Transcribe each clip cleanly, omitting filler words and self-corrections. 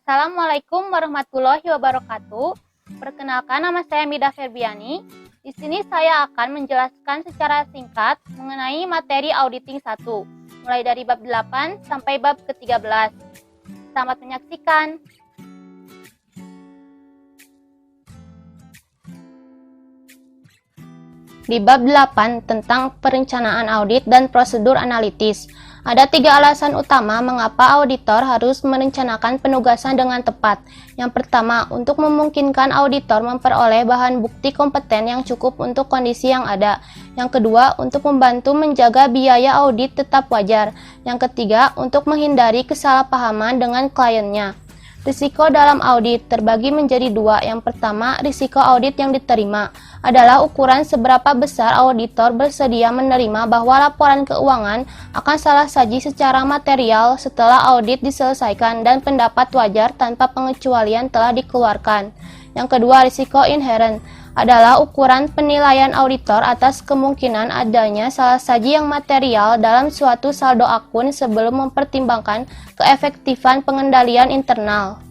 Assalamualaikum warahmatullahi wabarakatuh. Perkenalkan, nama saya Mida Ferbiani. Di sini saya akan menjelaskan secara singkat mengenai materi auditing 1, mulai dari bab 8 sampai bab ke-13. Selamat menyaksikan. Di bab 8 tentang perencanaan audit dan prosedur analitis, ada 3 alasan utama mengapa auditor harus merencanakan penugasan dengan tepat. Yang pertama, untuk memungkinkan auditor memperoleh bahan bukti kompeten yang cukup untuk kondisi yang ada. Yang kedua, untuk membantu menjaga biaya audit tetap wajar. Yang ketiga, untuk menghindari kesalahpahaman dengan kliennya. Risiko dalam audit terbagi menjadi 2. Yang pertama, risiko audit yang diterima adalah ukuran seberapa besar auditor bersedia menerima bahwa laporan keuangan akan salah saji secara material setelah audit diselesaikan dan pendapat wajar tanpa pengecualian telah dikeluarkan. Yang kedua, risiko inherent adalah ukuran penilaian auditor atas kemungkinan adanya salah saji yang material dalam suatu saldo akun sebelum mempertimbangkan keefektifan pengendalian internal.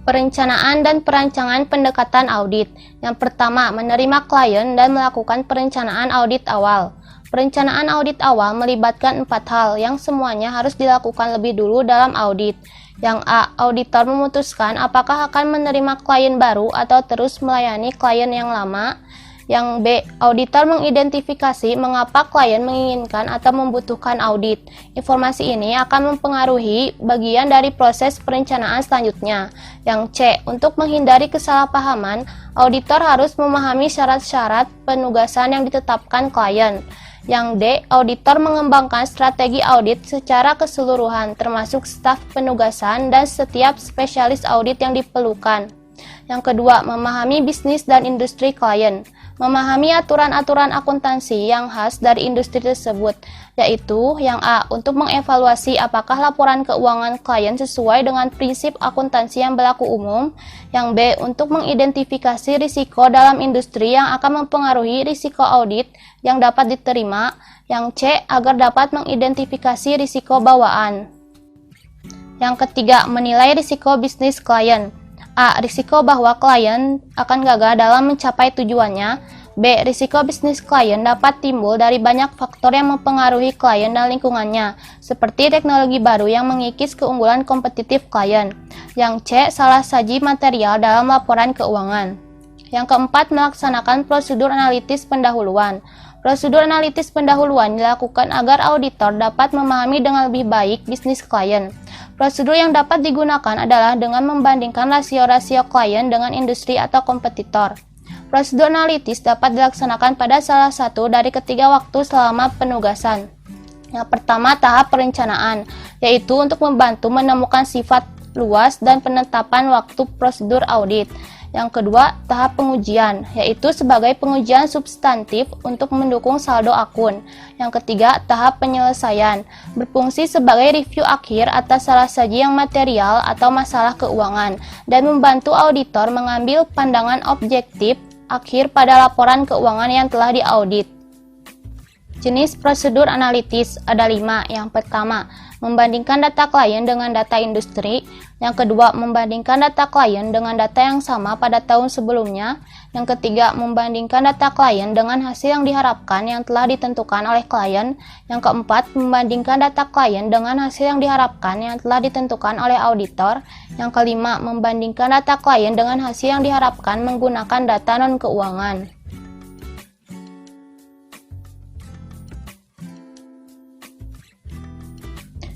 Perencanaan dan perancangan pendekatan audit. Yang pertama, menerima klien dan melakukan perencanaan audit awal. Perencanaan audit awal melibatkan 4 hal yang semuanya harus dilakukan lebih dulu dalam audit. Yang A, auditor memutuskan apakah akan menerima klien baru atau terus melayani klien yang lama. Yang B, auditor mengidentifikasi mengapa klien menginginkan atau membutuhkan audit. Informasi ini akan mempengaruhi bagian dari proses perencanaan selanjutnya. Yang C, untuk menghindari kesalahpahaman, auditor harus memahami syarat-syarat penugasan yang ditetapkan klien. Yang D, auditor mengembangkan strategi audit secara keseluruhan, termasuk staf penugasan dan setiap spesialis audit yang diperlukan. Yang kedua, memahami bisnis dan industri klien. Memahami aturan-aturan akuntansi yang khas dari industri tersebut, yaitu yang A, untuk mengevaluasi apakah laporan keuangan klien sesuai dengan prinsip akuntansi yang berlaku umum. Yang B, untuk mengidentifikasi risiko dalam industri yang akan mempengaruhi risiko audit yang dapat diterima. Yang C, agar dapat mengidentifikasi risiko bawaan. Yang ketiga, menilai risiko bisnis klien. A, risiko bahwa klien akan gagal dalam mencapai tujuannya. B, risiko bisnis klien dapat timbul dari banyak faktor yang mempengaruhi klien dan lingkungannya, seperti teknologi baru yang mengikis keunggulan kompetitif klien. Yang C, salah saji material dalam laporan keuangan. Yang keempat, melaksanakan prosedur analitis pendahuluan. Prosedur analitis pendahuluan dilakukan agar auditor dapat memahami dengan lebih baik bisnis klien. Prosedur yang dapat digunakan adalah dengan membandingkan rasio-rasio klien dengan industri atau kompetitor. Prosedur analitis dapat dilaksanakan pada salah satu dari ketiga waktu selama penugasan. Yang pertama, tahap perencanaan, yaitu untuk membantu menemukan sifat luas dan penetapan waktu prosedur audit. Yang kedua, tahap pengujian, yaitu sebagai pengujian substantif untuk mendukung saldo akun. Yang ketiga, tahap penyelesaian, berfungsi sebagai review akhir atas salah saji yang material atau masalah keuangan, dan membantu auditor mengambil pandangan objektif akhir pada laporan keuangan yang telah diaudit. Jenis prosedur analitis ada 5. Yang pertama, membandingkan data klien dengan data industri. Yang kedua, membandingkan data klien dengan data yang sama pada tahun sebelumnya. Yang ketiga, membandingkan data klien dengan hasil yang diharapkan yang telah ditentukan oleh klien. Yang keempat, membandingkan data klien dengan hasil yang diharapkan yang telah ditentukan oleh auditor. Yang kelima, membandingkan data klien dengan hasil yang diharapkan menggunakan data non-keuangan.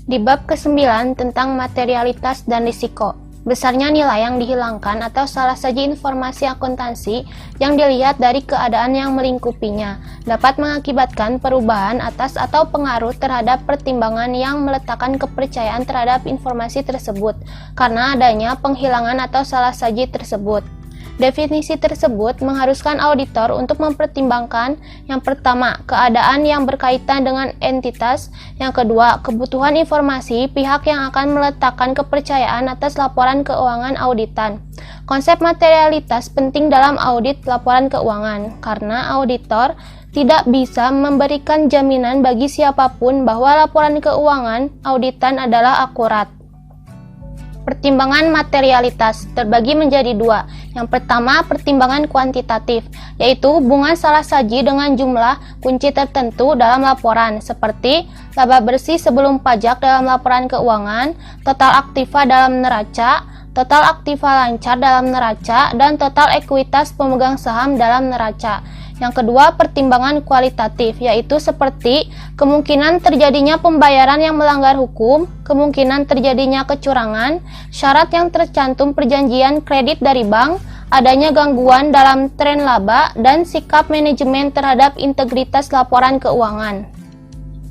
Di bab ke-9 tentang materialitas dan risiko, besarnya nilai yang dihilangkan atau salah saji informasi akuntansi yang dilihat dari keadaan yang melingkupinya dapat mengakibatkan perubahan atas atau pengaruh terhadap pertimbangan yang meletakkan kepercayaan terhadap informasi tersebut karena adanya penghilangan atau salah saji tersebut. Definisi tersebut mengharuskan auditor untuk mempertimbangkan yang pertama, keadaan yang berkaitan dengan entitas, yang kedua, kebutuhan informasi pihak yang akan meletakkan kepercayaan atas laporan keuangan auditan. Konsep materialitas penting dalam audit laporan keuangan, karena auditor tidak bisa memberikan jaminan bagi siapapun bahwa laporan keuangan auditan adalah akurat. Pertimbangan materialitas terbagi menjadi dua. Yang pertama, pertimbangan kuantitatif, yaitu hubungan salah saji dengan jumlah kunci tertentu dalam laporan, seperti laba bersih sebelum pajak dalam laporan keuangan, total aktiva dalam neraca, total aktiva lancar dalam neraca, dan total ekuitas pemegang saham dalam neraca. Yang kedua, pertimbangan kualitatif, yaitu seperti kemungkinan terjadinya pembayaran yang melanggar hukum, kemungkinan terjadinya kecurangan, syarat yang tercantum perjanjian kredit dari bank, adanya gangguan dalam tren laba, dan sikap manajemen terhadap integritas laporan keuangan.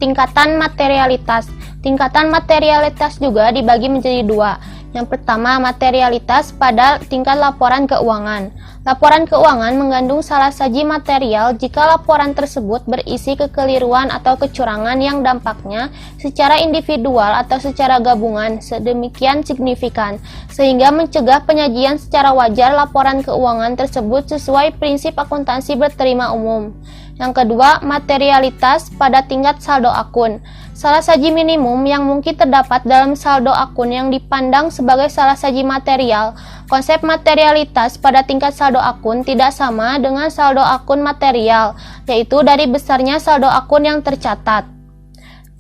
Tingkatan materialitas. Tingkatan materialitas juga dibagi menjadi dua. Yang pertama, materialitas pada tingkat laporan keuangan. Laporan keuangan mengandung salah saji material jika laporan tersebut berisi kekeliruan atau kecurangan yang dampaknya secara individual atau secara gabungan sedemikian signifikan, sehingga mencegah penyajian secara wajar laporan keuangan tersebut sesuai prinsip akuntansi berterima umum. Yang kedua, materialitas pada tingkat saldo akun. Salah saji minimum yang mungkin terdapat dalam saldo akun yang dipandang sebagai salah saji material. Konsep materialitas pada tingkat saldo akun tidak sama dengan saldo akun material, yaitu dari besarnya saldo akun yang tercatat.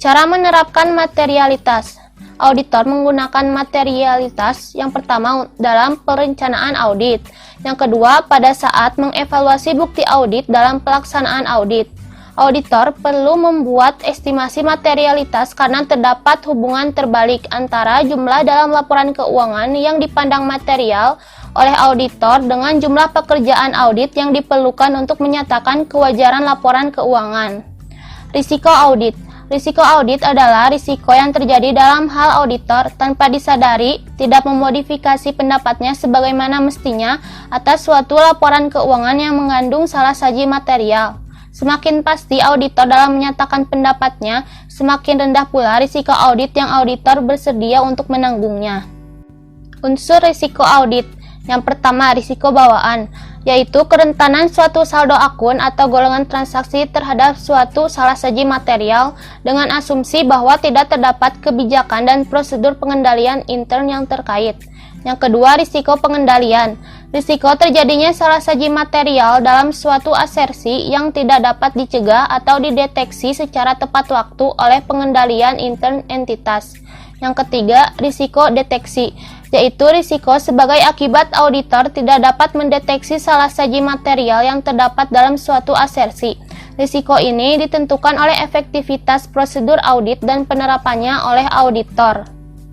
Cara menerapkan materialitas. Auditor menggunakan materialitas yang pertama dalam perencanaan audit, yang kedua pada saat mengevaluasi bukti audit dalam pelaksanaan audit. Auditor perlu membuat estimasi materialitas karena terdapat hubungan terbalik antara jumlah dalam laporan keuangan yang dipandang material oleh auditor dengan jumlah pekerjaan audit yang diperlukan untuk menyatakan kewajaran laporan keuangan. Risiko audit. Risiko audit adalah risiko yang terjadi dalam hal auditor tanpa disadari tidak memodifikasi pendapatnya sebagaimana mestinya atas suatu laporan keuangan yang mengandung salah saji material. Semakin pasti auditor dalam menyatakan pendapatnya, semakin rendah pula risiko audit yang auditor bersedia untuk menanggungnya. Unsur risiko audit. Yang pertama, risiko bawaan, yaitu kerentanan suatu saldo akun atau golongan transaksi terhadap suatu salah saji material dengan asumsi bahwa tidak terdapat kebijakan dan prosedur pengendalian intern yang terkait. Yang kedua, risiko pengendalian. Risiko terjadinya salah saji material dalam suatu asersi yang tidak dapat dicegah atau dideteksi secara tepat waktu oleh pengendalian intern entitas. Yang ketiga, risiko deteksi, yaitu risiko sebagai akibat auditor tidak dapat mendeteksi salah saji material yang terdapat dalam suatu asersi. Risiko ini ditentukan oleh efektivitas prosedur audit dan penerapannya oleh auditor.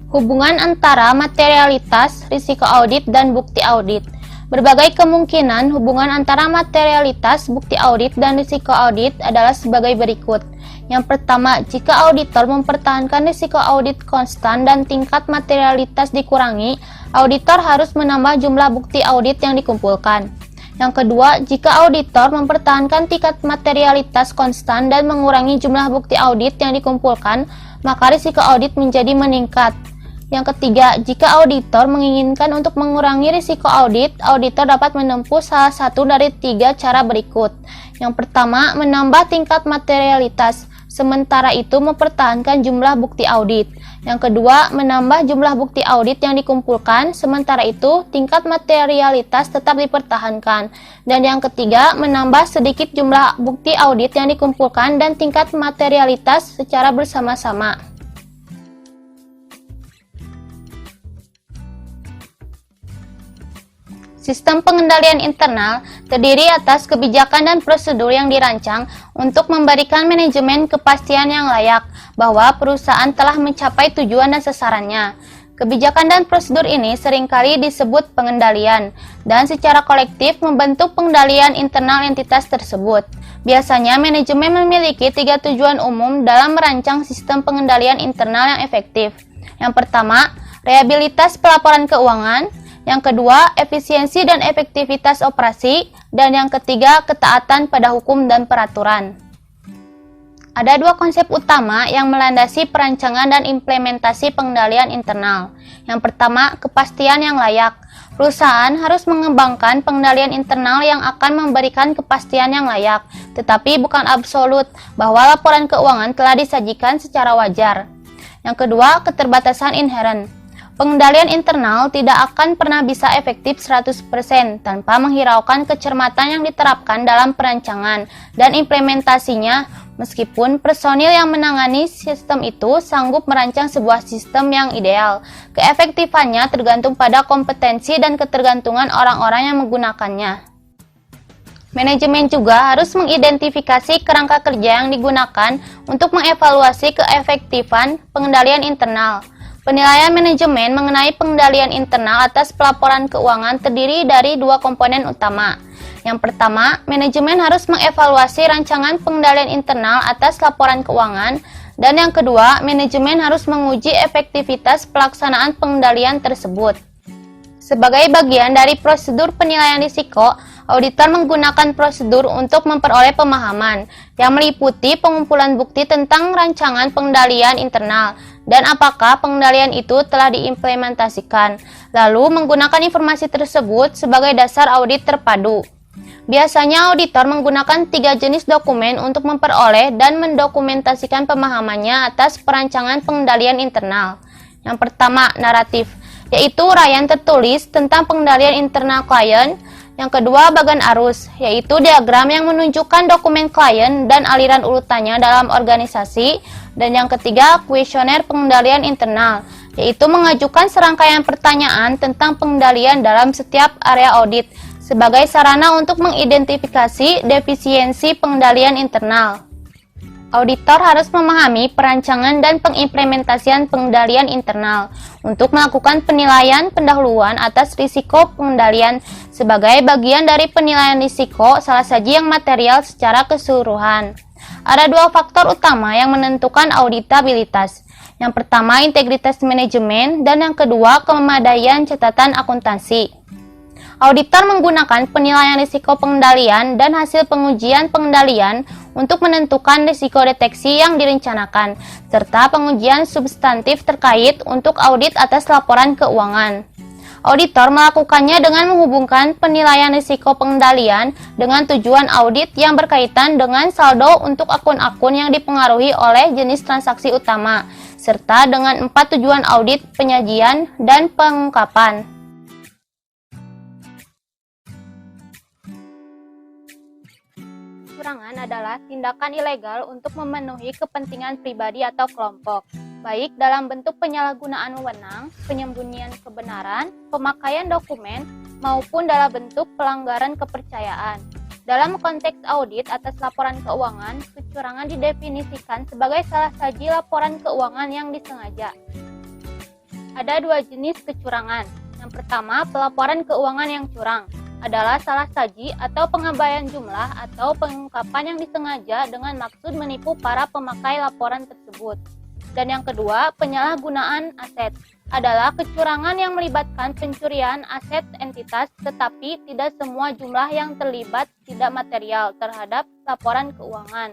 Hubungan antara materialitas, risiko audit, dan bukti audit. Berbagai kemungkinan hubungan antara materialitas, bukti audit, dan risiko audit adalah sebagai berikut. Yang pertama, jika auditor mempertahankan risiko audit konstan dan tingkat materialitas dikurangi, auditor harus menambah jumlah bukti audit yang dikumpulkan. Yang kedua, jika auditor mempertahankan tingkat materialitas konstan dan mengurangi jumlah bukti audit yang dikumpulkan, maka risiko audit menjadi meningkat. Yang ketiga, jika auditor menginginkan untuk mengurangi risiko audit, auditor dapat menempuh salah satu dari tiga cara berikut. Yang pertama, menambah tingkat materialitas, sementara itu mempertahankan jumlah bukti audit. Yang kedua, menambah jumlah bukti audit yang dikumpulkan, sementara itu tingkat materialitas tetap dipertahankan. Dan yang ketiga, menambah sedikit jumlah bukti audit yang dikumpulkan dan tingkat materialitas secara bersama-sama. Sistem pengendalian internal terdiri atas kebijakan dan prosedur yang dirancang untuk memberikan manajemen kepastian yang layak bahwa perusahaan telah mencapai tujuan dan sasarannya. Kebijakan dan prosedur ini seringkali disebut pengendalian dan secara kolektif membentuk pengendalian internal entitas tersebut. Biasanya manajemen memiliki tiga tujuan umum dalam merancang sistem pengendalian internal yang efektif. Yang pertama, rehabilitas pelaporan keuangan. Yang kedua, efisiensi dan efektivitas operasi. Dan yang ketiga, ketaatan pada hukum dan peraturan. Ada dua konsep utama yang melandasi perancangan dan implementasi pengendalian internal. Yang pertama, kepastian yang layak. Perusahaan harus mengembangkan pengendalian internal yang akan memberikan kepastian yang layak, tetapi bukan absolut bahwa laporan keuangan telah disajikan secara wajar. Yang kedua, keterbatasan inheren. Pengendalian internal tidak akan pernah bisa efektif 100% tanpa menghiraukan kecermatan yang diterapkan dalam perancangan dan implementasinya, meskipun personil yang menangani sistem itu sanggup merancang sebuah sistem yang ideal. Keefektifannya tergantung pada kompetensi dan ketergantungan orang-orang yang menggunakannya. Manajemen juga harus mengidentifikasi kerangka kerja yang digunakan untuk mengevaluasi keefektifan pengendalian internal. Penilaian manajemen mengenai pengendalian internal atas pelaporan keuangan terdiri dari dua komponen utama. Yang pertama, manajemen harus mengevaluasi rancangan pengendalian internal atas laporan keuangan, dan yang kedua, manajemen harus menguji efektivitas pelaksanaan pengendalian tersebut. Sebagai bagian dari prosedur penilaian risiko, auditor menggunakan prosedur untuk memperoleh pemahaman yang meliputi pengumpulan bukti tentang rancangan pengendalian internal dan apakah pengendalian itu telah diimplementasikan, lalu menggunakan informasi tersebut sebagai dasar audit terpadu. Biasanya auditor menggunakan 3 jenis dokumen untuk memperoleh dan mendokumentasikan pemahamannya atas perancangan pengendalian internal. Yang pertama, naratif, yaitu uraian tertulis tentang pengendalian internal klien. Yang kedua, bagan arus, yaitu diagram yang menunjukkan dokumen klien dan aliran urutannya dalam organisasi. Dan yang ketiga, kuesioner pengendalian internal, yaitu mengajukan serangkaian pertanyaan tentang pengendalian dalam setiap area audit sebagai sarana untuk mengidentifikasi defisiensi pengendalian internal. Auditor harus memahami perancangan dan pengimplementasian pengendalian internal untuk melakukan penilaian pendahuluan atas risiko pengendalian sebagai bagian dari penilaian risiko salah saji yang material secara keseluruhan. Ada dua faktor utama yang menentukan auditabilitas. Yang pertama, integritas manajemen, dan yang kedua, kememadaian catatan akuntansi. Auditor menggunakan penilaian risiko pengendalian dan hasil pengujian pengendalian untuk menentukan risiko deteksi yang direncanakan, serta pengujian substantif terkait untuk audit atas laporan keuangan. Auditor melakukannya dengan menghubungkan penilaian risiko pengendalian dengan tujuan audit yang berkaitan dengan saldo untuk akun-akun yang dipengaruhi oleh jenis transaksi utama, serta dengan 4 tujuan audit, penyajian, dan pengungkapan. Kecurangan adalah tindakan ilegal untuk memenuhi kepentingan pribadi atau kelompok, baik dalam bentuk penyalahgunaan wewenang, penyembunyian kebenaran, pemakaian dokumen, maupun dalam bentuk pelanggaran kepercayaan. Dalam konteks audit atas laporan keuangan, kecurangan didefinisikan sebagai salah saji laporan keuangan yang disengaja. Ada 2 jenis kecurangan. Yang pertama, pelaporan keuangan yang curang adalah salah saji atau pengabaian jumlah atau pengungkapan yang disengaja dengan maksud menipu para pemakai laporan tersebut. Dan yang kedua, penyalahgunaan aset adalah kecurangan yang melibatkan pencurian aset entitas tetapi tidak semua jumlah yang terlibat tidak material terhadap laporan keuangan.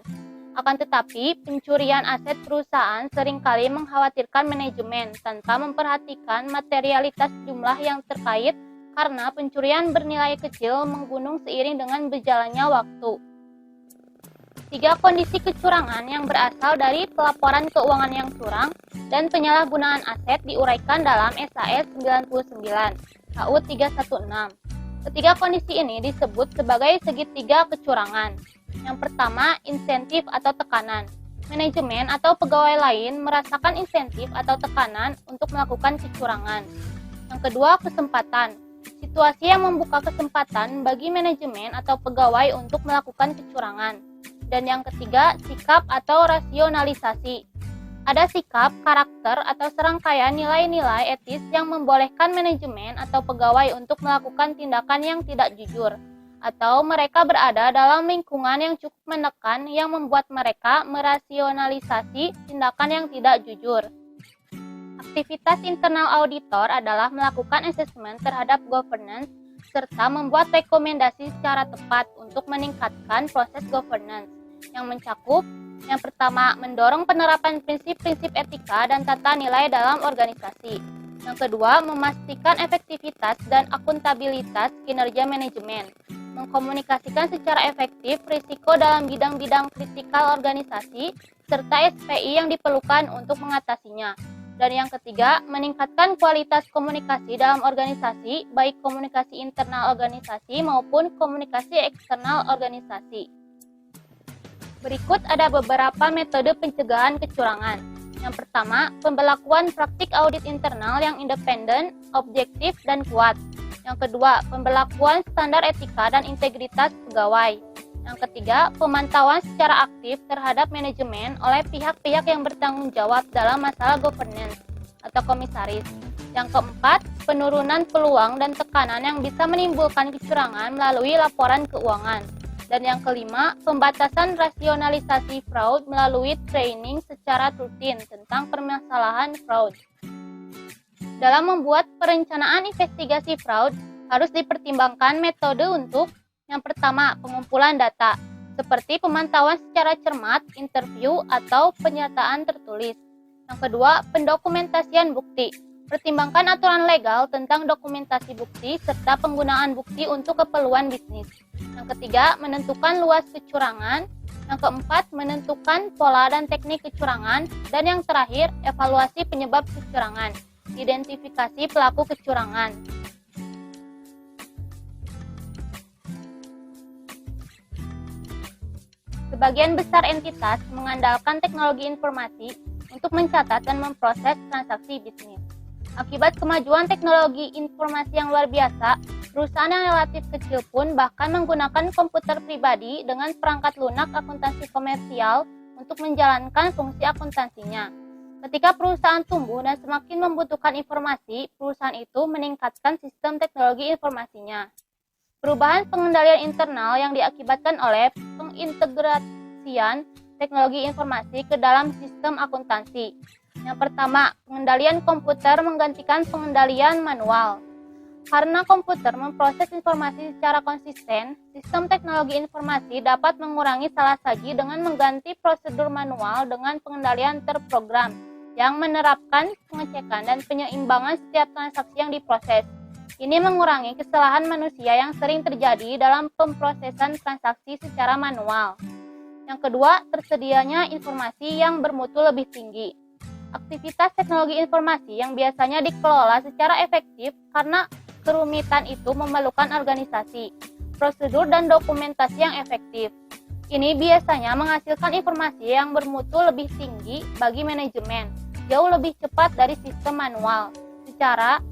Akan tetapi, pencurian aset perusahaan seringkali mengkhawatirkan manajemen tanpa memperhatikan materialitas jumlah yang terkait karena pencurian bernilai kecil menggunung seiring dengan berjalannya waktu. 3 kondisi kecurangan yang berasal dari pelaporan keuangan yang curang dan penyalahgunaan aset diuraikan dalam SAS 99 KU 316. Ketiga kondisi ini disebut sebagai segitiga kecurangan. Yang pertama, insentif atau tekanan. Manajemen atau pegawai lain merasakan insentif atau tekanan untuk melakukan kecurangan. Yang kedua, kesempatan. Situasi yang membuka kesempatan bagi manajemen atau pegawai untuk melakukan kecurangan. Dan yang ketiga, sikap atau rasionalisasi. Ada sikap, karakter, atau serangkaian nilai-nilai etis yang membolehkan manajemen atau pegawai untuk melakukan tindakan yang tidak jujur, atau mereka berada dalam lingkungan yang cukup menekan yang membuat mereka merasionalisasi tindakan yang tidak jujur. Aktivitas internal auditor adalah melakukan asesmen terhadap governance serta membuat rekomendasi secara tepat untuk meningkatkan proses governance yang mencakup yang pertama, mendorong penerapan prinsip-prinsip etika dan tata nilai dalam organisasi. Yang kedua, memastikan efektivitas dan akuntabilitas kinerja manajemen, mengkomunikasikan secara efektif risiko dalam bidang-bidang kritikal organisasi serta SPI yang diperlukan untuk mengatasinya. Dan yang ketiga, meningkatkan kualitas komunikasi dalam organisasi, baik komunikasi internal organisasi maupun komunikasi eksternal organisasi. Berikut ada beberapa metode pencegahan kecurangan. Yang pertama, pembelakuan praktik audit internal yang independen, objektif, dan kuat. Yang kedua, pembelakuan standar etika dan integritas pegawai. Yang ketiga, pemantauan secara aktif terhadap manajemen oleh pihak-pihak yang bertanggung jawab dalam masalah governance atau komisaris. Yang keempat, penurunan peluang dan tekanan yang bisa menimbulkan kecurangan melalui laporan keuangan. Dan yang kelima, pembatasan rasionalisasi fraud melalui training secara rutin tentang permasalahan fraud. Dalam membuat perencanaan investigasi fraud, harus dipertimbangkan metode untuk yang pertama, pengumpulan data, seperti pemantauan secara cermat, interview, atau pernyataan tertulis. Yang kedua, pendokumentasian bukti. Pertimbangkan aturan legal tentang dokumentasi bukti serta penggunaan bukti untuk keperluan bisnis. Yang ketiga, menentukan luas kecurangan. Yang keempat, menentukan pola dan teknik kecurangan. Dan yang terakhir, evaluasi penyebab kecurangan. Identifikasi pelaku kecurangan. Sebagian besar entitas mengandalkan teknologi informasi untuk mencatat dan memproses transaksi bisnis. Akibat kemajuan teknologi informasi yang luar biasa, perusahaan yang relatif kecil pun bahkan menggunakan komputer pribadi dengan perangkat lunak akuntansi komersial untuk menjalankan fungsi akuntansinya. Ketika perusahaan tumbuh dan semakin membutuhkan informasi, perusahaan itu meningkatkan sistem teknologi informasinya. Perubahan pengendalian internal yang diakibatkan oleh pengintegrasian teknologi informasi ke dalam sistem akuntansi. Yang pertama, pengendalian komputer menggantikan pengendalian manual. Karena komputer memproses informasi secara konsisten, sistem teknologi informasi dapat mengurangi salah saji dengan mengganti prosedur manual dengan pengendalian terprogram yang menerapkan pengecekan dan penyeimbangan setiap transaksi yang diproses. Ini mengurangi kesalahan manusia yang sering terjadi dalam pemrosesan transaksi secara manual. Yang kedua, tersedianya informasi yang bermutu lebih tinggi. Aktivitas teknologi informasi yang biasanya dikelola secara efektif karena kerumitan itu memerlukan organisasi, prosedur, dan dokumentasi yang efektif. Ini biasanya menghasilkan informasi yang bermutu lebih tinggi bagi manajemen, jauh lebih cepat dari sistem manual. Secara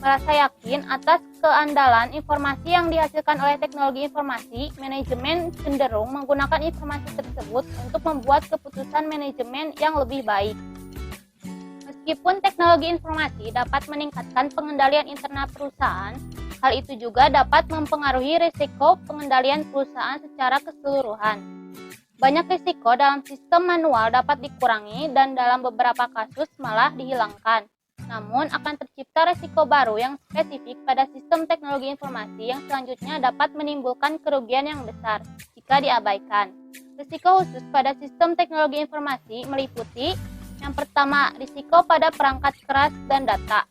merasa yakin atas keandalan informasi yang dihasilkan oleh teknologi informasi, manajemen cenderung menggunakan informasi tersebut untuk membuat keputusan manajemen yang lebih baik. Meskipun teknologi informasi dapat meningkatkan pengendalian internal perusahaan, hal itu juga dapat mempengaruhi risiko pengendalian perusahaan secara keseluruhan. Banyak risiko dalam sistem manual dapat dikurangi dan dalam beberapa kasus malah dihilangkan. Namun, akan tercipta risiko baru yang spesifik pada sistem teknologi informasi yang selanjutnya dapat menimbulkan kerugian yang besar jika diabaikan. Risiko khusus pada sistem teknologi informasi meliputi yang pertama, risiko pada perangkat keras dan data.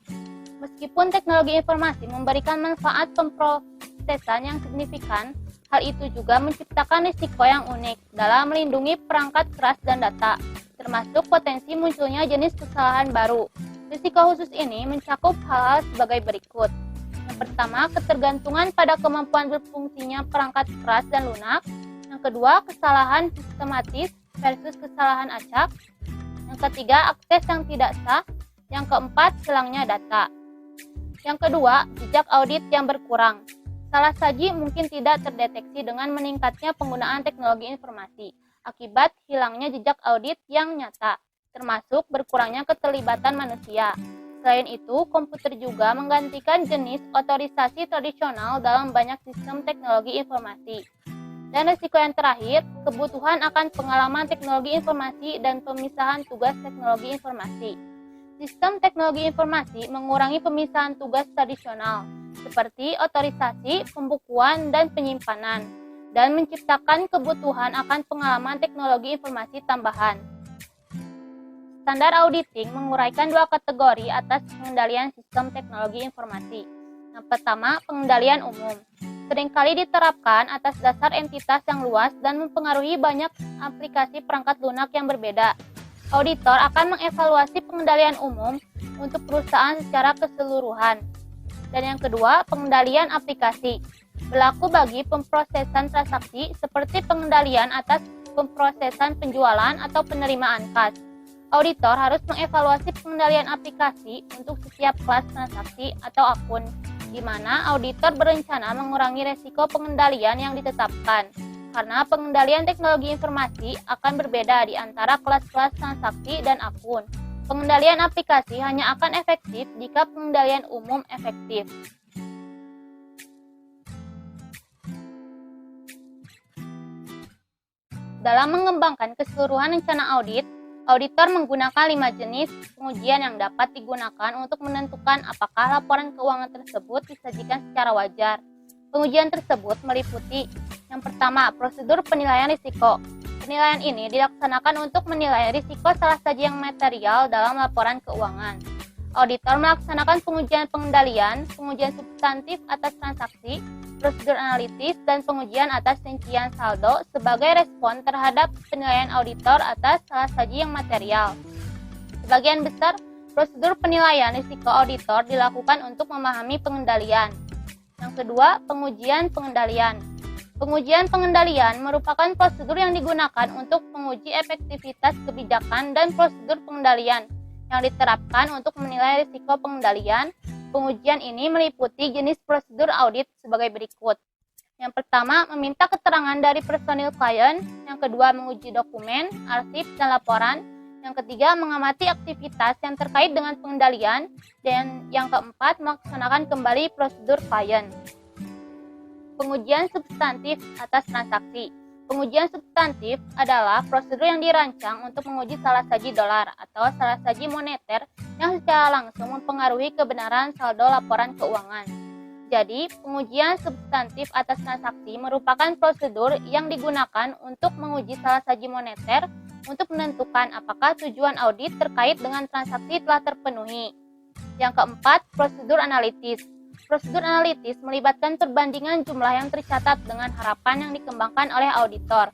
Meskipun teknologi informasi memberikan manfaat pemrosesan yang signifikan, hal itu juga menciptakan risiko yang unik dalam melindungi perangkat keras dan data, termasuk potensi munculnya jenis kesalahan baru. Risiko khusus ini mencakup hal-hal sebagai berikut. Yang pertama, ketergantungan pada kemampuan berfungsinya perangkat keras dan lunak. Yang kedua, kesalahan sistematis versus kesalahan acak. Yang ketiga, akses yang tidak sah. Yang keempat, hilangnya data. Yang kedua, jejak audit yang berkurang. Salah saji mungkin tidak terdeteksi dengan meningkatnya penggunaan teknologi informasi akibat hilangnya jejak audit yang nyata, termasuk berkurangnya keterlibatan manusia. Selain itu, komputer juga menggantikan jenis otorisasi tradisional dalam banyak sistem teknologi informasi. Dan risiko yang terakhir, kebutuhan akan pengalaman teknologi informasi dan pemisahan tugas teknologi informasi. Sistem teknologi informasi mengurangi pemisahan tugas tradisional, seperti otorisasi, pembukuan, dan penyimpanan, dan menciptakan kebutuhan akan pengalaman teknologi informasi tambahan. Standar auditing menguraikan dua kategori atas pengendalian sistem teknologi informasi. Yang pertama, pengendalian umum. Seringkali diterapkan atas dasar entitas yang luas dan mempengaruhi banyak aplikasi perangkat lunak yang berbeda. Auditor akan mengevaluasi pengendalian umum untuk perusahaan secara keseluruhan. Dan yang kedua, pengendalian aplikasi. Berlaku bagi pemrosesan transaksi seperti pengendalian atas pemrosesan penjualan atau penerimaan kas. Auditor harus mengevaluasi pengendalian aplikasi untuk setiap kelas transaksi atau akun, di mana auditor berencana mengurangi resiko pengendalian yang ditetapkan, karena pengendalian teknologi informasi akan berbeda di antara kelas-kelas transaksi dan akun. Pengendalian aplikasi hanya akan efektif jika pengendalian umum efektif. Dalam mengembangkan keseluruhan rencana audit, auditor menggunakan 5 jenis pengujian yang dapat digunakan untuk menentukan apakah laporan keuangan tersebut disajikan secara wajar. Pengujian tersebut meliputi yang pertama, prosedur penilaian risiko. Penilaian ini dilaksanakan untuk menilai risiko salah saji yang material dalam laporan keuangan. Auditor melaksanakan pengujian pengendalian, pengujian substantif atas transaksi, prosedur analitis, dan pengujian atas rincian saldo sebagai respon terhadap penilaian auditor atas salah saji yang material. Sebagian besar prosedur penilaian risiko auditor dilakukan untuk memahami pengendalian. Yang kedua, pengujian pengendalian. Pengujian pengendalian merupakan prosedur yang digunakan untuk menguji efektivitas kebijakan dan prosedur pengendalian yang diterapkan untuk menilai risiko pengendalian. Pengujian ini meliputi jenis prosedur audit sebagai berikut. Yang pertama, meminta keterangan dari personil klien. Yang kedua, menguji dokumen, arsip, dan laporan. Yang ketiga, mengamati aktivitas yang terkait dengan pengendalian. Dan yang keempat, melaksanakan kembali prosedur klien. Pengujian substantif atas transaksi. Pengujian substantif adalah prosedur yang dirancang untuk menguji salah saji dolar atau salah saji moneter yang secara langsung mempengaruhi kebenaran saldo laporan keuangan. Jadi, pengujian substantif atas transaksi merupakan prosedur yang digunakan untuk menguji salah saji moneter untuk menentukan apakah tujuan audit terkait dengan transaksi telah terpenuhi. Yang keempat, prosedur analitis. Prosedur analitis melibatkan perbandingan jumlah yang tercatat dengan harapan yang dikembangkan oleh auditor.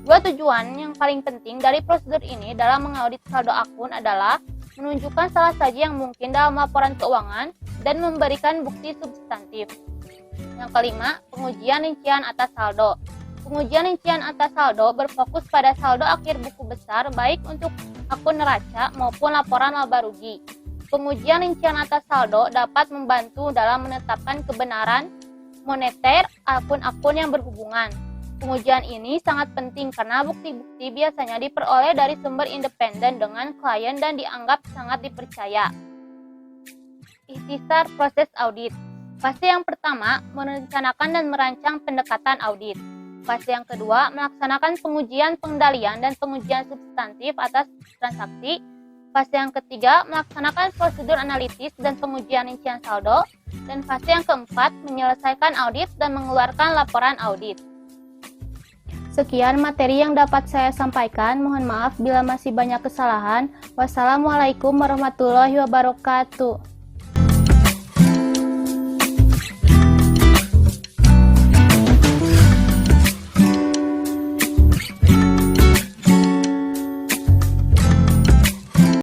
Dua tujuan yang paling penting dari prosedur ini dalam mengaudit saldo akun adalah menunjukkan salah saji yang mungkin dalam laporan keuangan dan memberikan bukti substantif. Yang kelima, pengujian rincian atas saldo. Pengujian rincian atas saldo berfokus pada saldo akhir buku besar baik untuk akun neraca maupun laporan laba rugi. Pengujian rincian atas saldo dapat membantu dalam menetapkan kebenaran moneter akun-akun yang berhubungan. Pengujian ini sangat penting karena bukti-bukti biasanya diperoleh dari sumber independen dengan klien dan dianggap sangat dipercaya. Ikhtisar proses audit. Fase yang pertama, merencanakan dan merancang pendekatan audit. Fase yang kedua, melaksanakan pengujian pengendalian dan pengujian substantif atas transaksi. Fase yang ketiga, melaksanakan prosedur analitis dan pengujian rincian saldo. Dan fase yang keempat, menyelesaikan audit dan mengeluarkan laporan audit. Sekian materi yang dapat saya sampaikan. Mohon maaf bila masih banyak kesalahan. Wassalamualaikum warahmatullahi wabarakatuh.